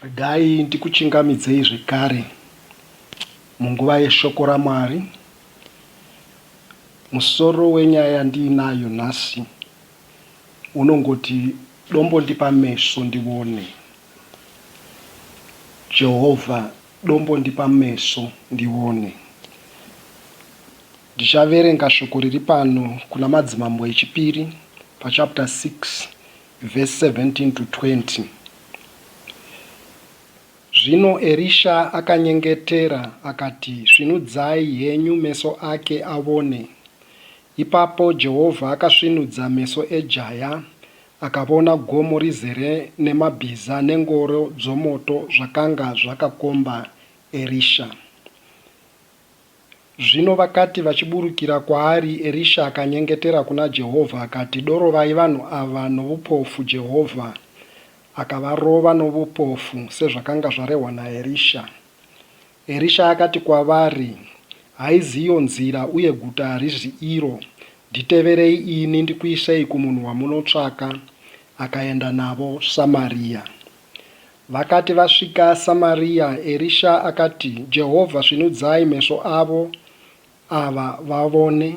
Regai ndikuchingamidzei zvekare munguva yeshoko raMwari. Musoro wenyaya ndiinayo nhasi unongoti Dombondipa meso ndione. Jehovah, Dombondipa meso ndione. Ndichaverenga shoko riri pano kuna madzimambo echipiri pachapter 6 verse 17 to 20. Zvino Elisha akanyengetera akati, svinudzai henyu meso ake aone. Ipapo Jehovha akasvinudza meso ejaya, akaona gomo rizere nemabhiza nengoro dzomoto zvakanga zvakakomba Elisha. Zvino vakati vachiburukira kwaari, Elisha akanyengetera kuna Jehovha akati, dorovai vanhu ava noupofu. Jehovha akavarova noupofu sezvakanga zvarehwa naElisha. Elisha akati kwavari, haiziyo nzira uye guta harizi iro. Nditeverei ini ndikuisei kumunhu wamunotsvaka. Akaenda navo Samaria. Vakati vasvika Samaria, Elisha akati, Jehovha, svinudzai meso avo ava vavone.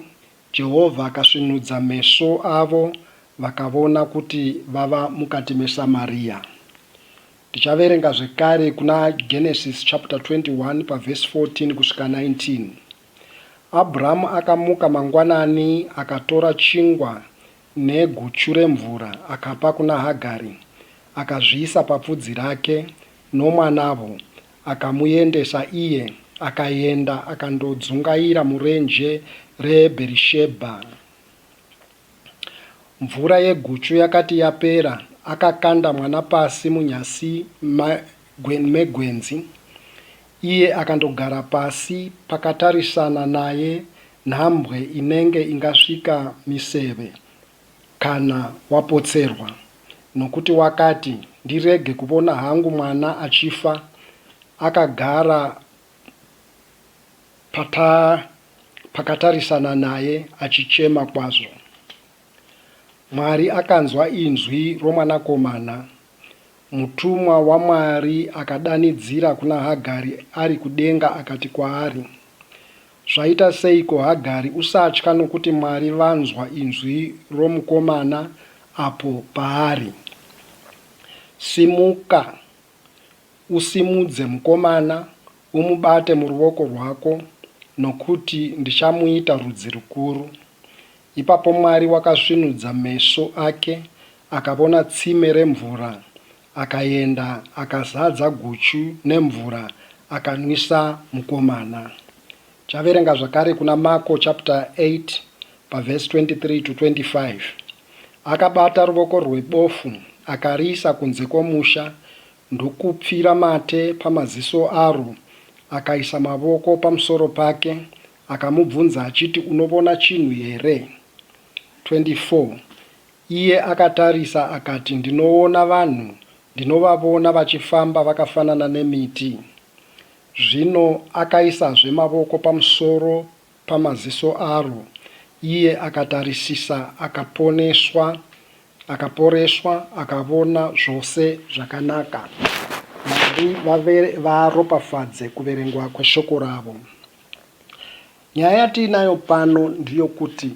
Jehovha akasvinudza meso avo vakavona kuti vava mukati meSamaria. Ndichaverenga zvekare kuna Genesis chapter 21 paverse 14 kusvika 19. Abrahamu akamuka mangwanani akatora chingwa neguchu remvura akapa kuna Hagari, akazviisa papfudzi rake nomwanavo, akamuendesa iye. Akaenda akandodzungaira murenje reBherishebha. Mvura yeguchu yakati yapera, akakanda mwana pasi munyasi megwenzi. Iye akandogara pasi pakatarisana naye nhambwe inenge ingasvika miseve kana wapotserwa, nokuti wakati, ndirege kuona hangu mwana achifa. Akagara pakatarisana naye achichema kwazvo. Mwari akanzwa inzwi romwanakomana. Mutumwa waMwari akadanidzira kuna Hagari ari kudenga akati kwaari, zvaita seiko Hagari, usatya, nokuti Mwari vanzwa inzwi romukomana apo paari. Simuka, usimudze mukomana, umubate muruoko rwako, nokuti ndichamuita rudzi rukuru. Ipapo Mwari wakasvinudza meso ake, akavona tsime remvura. Akaenda akazadza guchu nemvura, akanwisa mukomana. Chaverenga zvakare kuna Marko chapter 8 paverse 23 to 25. Akabata ruoko rwebofu akariisa kunze kwomusha, ndokupfira mate pamaziso aro. Akaisa mavoko pamusoro pake, akamubvunza achiti, unoona chinhu here? 24. Iye akatarisa akati, ndinoona vanhu, ndinovavona vachifamba vakafanana nemiti. Zvino akaisazve mavoko pamusoro pamaziso aro. Iye akatarisisa, akaporeswa, akavona zvose zvakanaka. Mwari varopafadze kuverengwa kweshoko ravo. Nyaya yatiinayo pano ndiyo kuti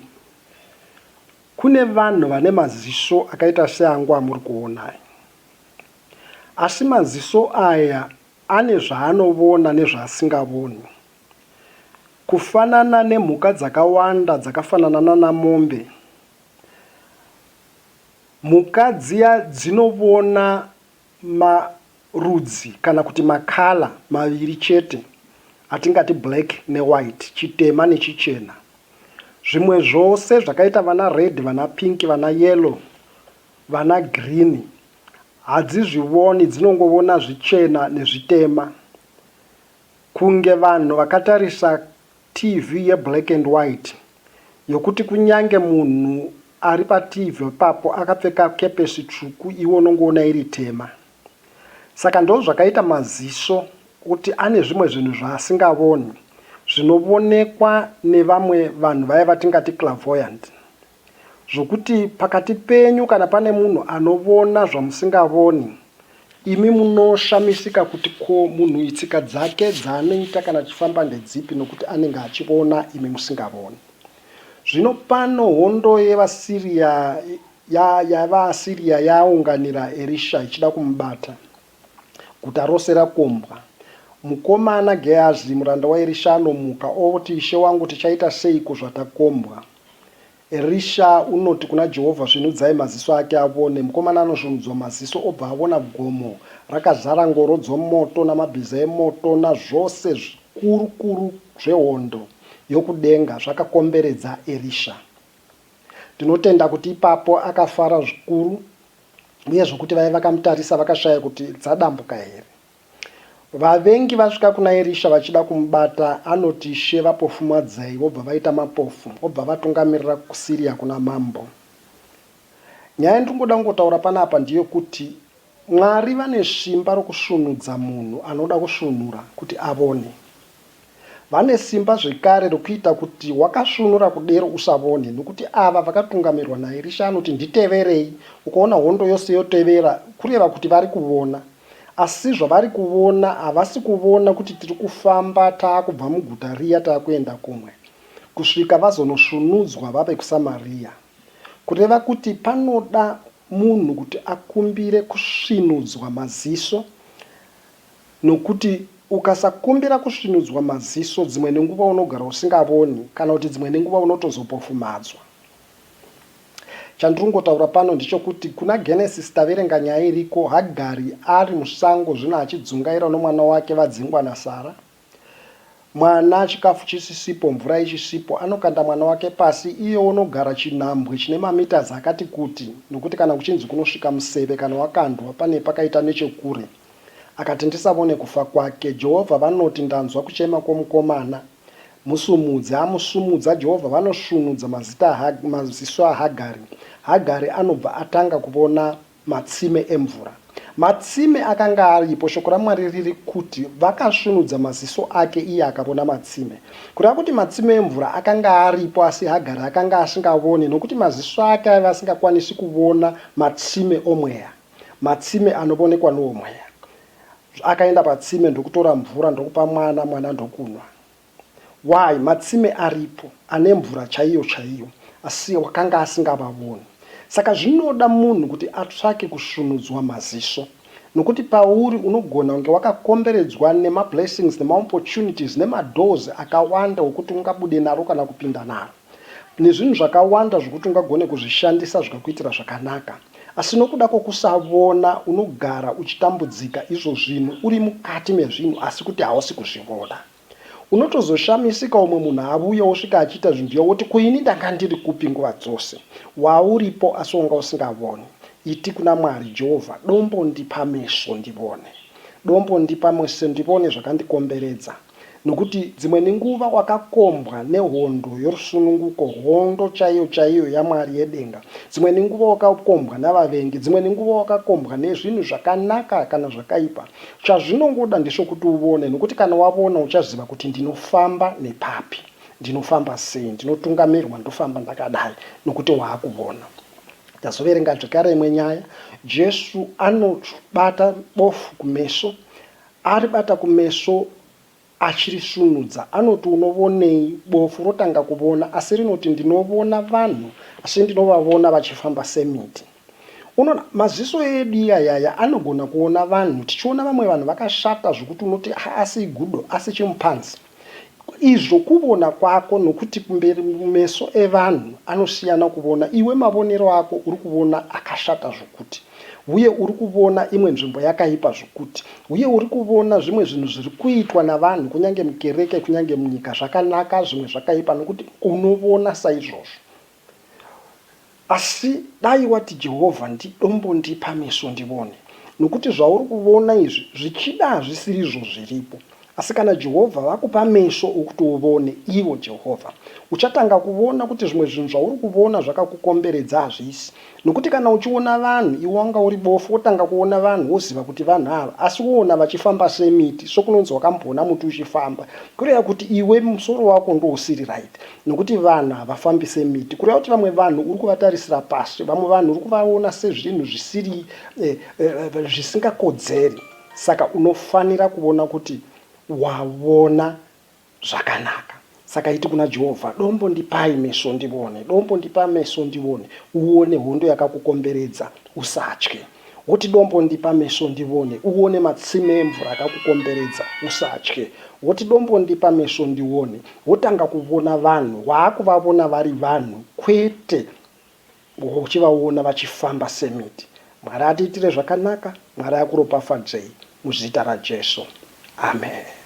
kune vanhu vane maziso akaita seangu amuri kuona, asi maziso aya ane zvaanovona nezvaasingavoni. Kufanana nemhuka dzakawanda dzakafanana namombe, mhuka dziya dzinovona marudzi kana kuti makala maviri chete, atingati black newhite, chitema nechichena. Zvimwe zvose zvakaita vana red, vana pink, vana yellow, vana green, hadzizvivoni, dzinongovona zvichena nezvitema. Kunge vanhu vakatarisa TV yeblack and white, yokuti kunyange munhu ari paTV papo akapfeka kepesi tsvuku, iwo unongoona iri tema. Saka ndo zvakaita maziso, kuti ane zvimwe zvinhu zvaasingavoni, zvinovonekwa nevamwe vanhu vaya vatingati clairvoyant. Zvokuti pakati penyu kana pane munhu anovona zvamusingavoni, imi munoshamisika kuti ko munhu itsika dzake dzaanoita kana achifamba ndedzipi nokuti anenge achiona imi musingavoni. Zvino pano hondo yevaSiria yavaAsiria yaunganira Erisha ichida kumubata. Guta rose rakombwa. Mukomana Gehazi muranda waErisha anomuka oti ishe wangu tichaita seiko zvatakombwa. Erisha unoti kuna Jehovha zvinudzai maziso ake avone. Mukomana anozvinudzwa maziso obva avona gomo rakazara ngoro dzomoto namabhiza emoto nazvose zvikuru zvehondo yokudenga zvakakomberedza Erisha. Ndinotenda kuti ipapo akafara zvikuru uye zvokuti vaiva vakamutarisa vakashaya kuti dzadambuka here. Vavengi vasvika kuna Erisha vachida kumubata, anoti ishe vapofumadzai, vobva vaita mapofu, vobva vatungamirira kuSiria kuna mambo. Nyaya ndingoda kungotaura panapa ndiyo kuti Mwari vane simba rokusvinudza munhu anoda kusvinura kuti avone. Vane simba zvekare rokuita kuti wakasvinura kudero usavone, nokuti ava vakatungamirwa naErisha anoti nditeverei. Ukaona hondo yose yotevera kureva kuti vari kuvona. Asi zvavari kuona havasi kuona kuti tiri kufamba taakubva muguta riya taakuenda kumwe, kusvika vazonosvinudzwa vave kuSamaria. Kureva kuti panoda munhu kuti akumbire kusvinudzwa maziso, nokuti ukasakumbira kusvinudzwa maziso dzimwe nenguva unogara usingavoni, kana kuti dzimwe nenguva unotozopofumadzwa. Chandingotaura pano ndichokuti kuna Genesis taverenga nyaya iriko, Hagari ari musango zvino achidzungaira nomwana wake vadzingwa naSara. Mwana chikafu chisisipo, mvura ichisipo, anokanda mwana wake pasi, iye unogara chinhambwe chine mamita akati kuti, nokuti kana kuchinzi kunosvika museve kana wakandwa pane pakaita nechekure. Akati ndisavone kufa kwake. Jehovha vanoti ndanzwa kuchema kwomukomana, musumudze. Amusumudza Jehovha vanosvinudza maziso aHagari. Hagari anobva atanga kuona matsime emvura. Matsime akanga aripo, shoko raMwari riri kuti vakasvinudza maziso ake iye akavona matsime. Kureva kuti matsime emvura akanga aripo asi Hagari akanga asingavoni, nokuti maziso ake aiva asingakwanisi kuvona matsime omweya, matsime anoonekwa noomweya. Akaenda patsime ndokutora mvura ndokupa mwana, mwana ndokunwa. Why? Matsime aripo ane mvura chaiyo, asi wakanga asingavavoni. Saka zvinoda munhu kuti atsvake kusvinudzwa maziso, nokuti pauri unogona kunge wakakomberedzwa nemablessings nemaopportunities nemadoors akawanda okuti ungabude naro kana kupinda naro, nezvinhu zvakawanda zvokuti ungagone kuzvishandisa zvikakuitira zvakanaka. Asi nokuda kwokusavona unogara uchitambudzika izvo zvinhu uri mukati mezvinhu asi kuti hausi kuzvivona. Unotozoshamisika umwe munhu avuya osvika achiita zvinhu ndiyo woti kuini ndanga ndiri kupi nguva dzose. Wauripo asi wanga usingavoni. Iti kuna Mwari Jehovha, dombondipa meso ndivone, dombondipa meso ndivone zvakandikomberedza. Nokuti dzimwe nenguva wakakombwa nehondo yorusununguko, hondo chaiyo yaMwari yedenga. Dzimwe nenguva wakakombwa navavengi, dzimwe nenguva wakakombwa nezvinhu zvakanaka kana zvakaipa. Chazvinongoda ndisho kuti uvone, nokuti kana wavona uchaziva kuti ndinofamba nepapi, ndinofamba sei, ndinotungamirwa ndofamba ndakadai, nokuti waakuvona. Tazoverenga zvekare imwe nyaya, Jesu anobata bofu kumeso, aribata kumeso achirisvinudza. Anoti unovonei? Bofu rotanga kuvona, asi rinoti ndinovona vanhu, asi ndinovavona vachifamba semiti. Unoona maziso edu yaya anogona kuona vanhu, tichiona vamwe vanhu vakashata zvokuti unoti asi igudo, asi chimupanzi. Izvo kuvona kwako, nokuti kumberi meso evanhu anosiyana kuvona. Iwe mavonero ako uri kuvona akashata zvokuti, uye uri kuvona imwe nzvimbo yakaipa zvokuti, uye uri kuvona zvimwe zvinhu zviri kuitwa navanhu kunyange mukereke kunyange munyika zvakanaka, zvimwe zvakaipa, nokuti unovona saizvozvo. Asi dai wati Jehovha ndidombondipa meso ndivone, nokuti zvauri kuvona izvi zvichida hazvisiri izvo zviripo. asi kana Jehovha vakupa meso okuti uone ivo Jehovha, uchatanga kuona kuti zvimwe zvinhu zvauri kuona zvakakukomberedza hazvisi. Nokuti kana uchiona vanhu iwe wanga uri bofu, wotanga kuona vanhu woziva kuti vanhu ava, asi woona vachifamba semiti, sokunonzi wakamboona muti uchifamba, kureva kuti iwe musoro wako ndousiri right, nokuti vanhu havafambi semiti. Kureva kuti vamwe vanhu uri kuvatarisira pasi, vamwe vanhu uri kuvaona sezvinhu zvisiri zvisingakodzeri. Saka unofanira kuona kuti waona zvakanaka. Saka iti kuna Jehovha, Dombondipai meso ndione, Dombondipa meso ndione, uone hondo yakakukomberedza, usatye. Woti Dombondipa meso ndione, uone matsime emvura akakukomberedza, usatye. Woti Dombondipa meso ndione, wotanga kuona vanhu, wakuvavona vari vanhu, kwete uchivaona vachifamba semiti. Mwari atiitire zvakanaka, Mwari akuropafadzei muzita raJesu. Amen.